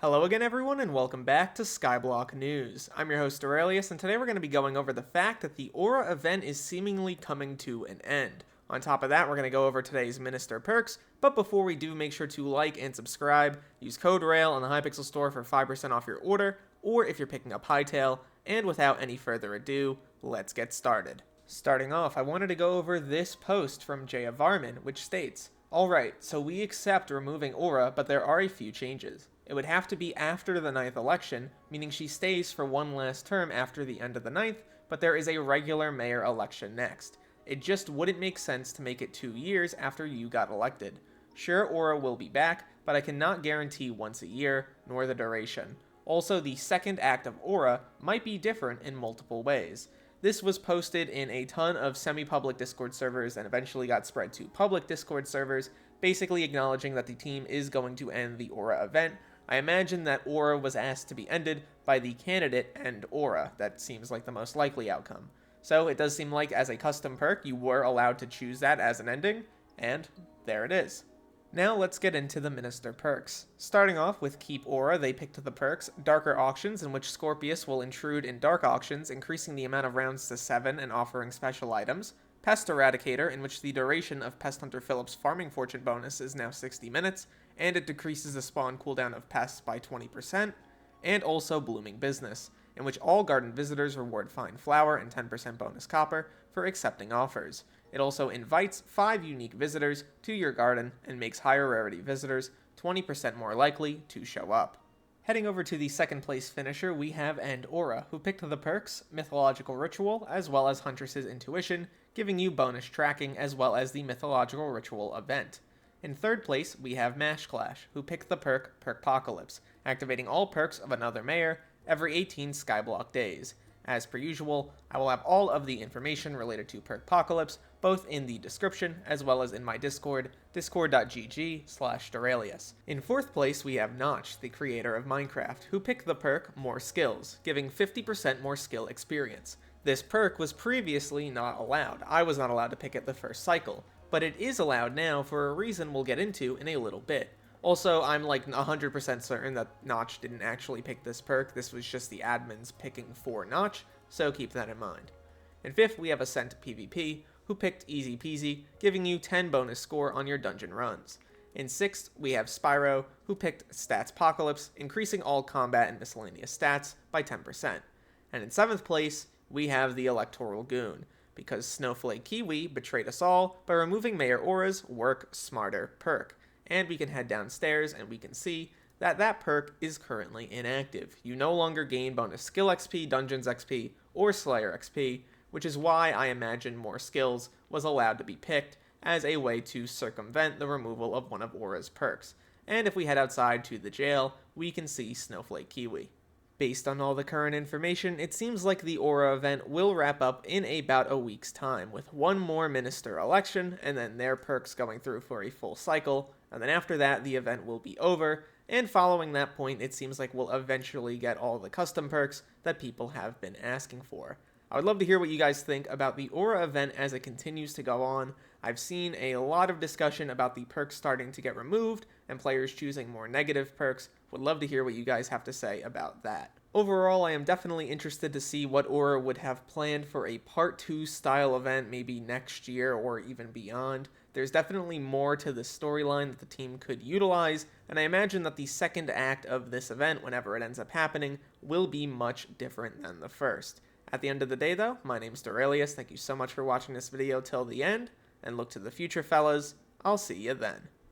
Hello again everyone and welcome back to Skyblock News. I'm your host Derailious and today we're going to be going over the fact that the Aura event is seemingly coming to an end. On top of that, we're going to go over today's Minister perks, but before we do, make sure to like and subscribe, use code RAIL on the Hypixel store for 5% off your order, or if you're picking up Hightail, and without any further ado, let's get started. Starting off, I wanted to go over this post from Jaya Varman, which states, "Alright, so we accept removing Aura, but there are a few changes. It would have to be after the 9th election, meaning she stays for one last term after the end of the 9th, but there is a regular mayor election next. It just wouldn't make sense to make it 2 years after you got elected. Sure, Aura will be back, but I cannot guarantee once a year, nor the duration. Also, the second act of Aura might be different in multiple ways." This was posted in a ton of semi-public Discord servers and eventually got spread to public Discord servers, basically acknowledging that the team is going to end the Aura event. I imagine that Aura was asked to be ended by the candidate and Aura. That seems like the most likely outcome. So it does seem like as a custom perk, you were allowed to choose that as an ending, and there it is. Now let's get into the Minister perks. Starting off with Keep Aura, they picked the perks Darker Auctions, in which Scorpius will intrude in Dark Auctions, increasing the amount of rounds to 7 and offering special items. Pest Eradicator, in which the duration of Pest Hunter Philip's farming fortune bonus is now 60 minutes, and it decreases the spawn cooldown of pests by 20%. And also Blooming Business, in which all garden visitors reward fine flour and 10% bonus copper for accepting offers. It also invites 5 unique visitors to your garden and makes higher rarity visitors 20% more likely to show up. Heading over to the second place finisher, we have Aura, who picked the perks Mythological Ritual as well as Huntress's Intuition, giving you bonus tracking as well as the Mythological Ritual event. In third place, we have Mash Clash, who picked the perk Perkpocalypse, activating all perks of another mayor every 18 Skyblock days. As per usual, I will have all of the information related to Perkpocalypse both in the description as well as in my Discord, discord.gg/Derailious. In fourth place, we have Notch, the creator of Minecraft, who picked the perk More Skills, giving 50% more skill experience. This perk was previously not allowed. I was not allowed to pick it the first cycle, but it is allowed now for a reason we'll get into in a little bit. Also, I'm like 100% certain that Notch didn't actually pick this perk. This was just the admins picking for Notch, so keep that in mind. In fifth, we have Ascent PvP, who picked Easy Peasy, giving you 10 bonus score on your dungeon runs. In sixth, we have Spyro, who picked Statspocalypse, increasing all combat and miscellaneous stats by 10%. And in seventh place, we have the Electoral Goon, because Snowflake Kiwi betrayed us all by removing Mayor Aura's Work Smarter perk. And we can head downstairs and we can see that that perk is currently inactive. You no longer gain bonus skill XP, dungeons XP, or Slayer XP, which is why I imagine More Skills was allowed to be picked as a way to circumvent the removal of one of Aura's perks. And if we head outside to the jail, we can see Snowflake Kiwi. Based on all the current information, it seems like the Aura event will wrap up in about a week's time, with one more Minister election, and then their perks going through for a full cycle, and then after that, the event will be over, and following that point, it seems like we'll eventually get all the custom perks that people have been asking for. I would love to hear what you guys think about the Aura event as it continues to go on. I've seen a lot of discussion about the perks starting to get removed and players choosing more negative perks. Would love to hear what you guys have to say about that. Overall, I am definitely interested to see what Aura would have planned for a Part 2 style event maybe next year or even beyond. There's definitely more to the storyline that the team could utilize, and I imagine that the second act of this event, whenever it ends up happening, will be much different than the first. At the end of the day though, my name's Derailious, thank you so much for watching this video till the end, and look to the future fellas, I'll see you then.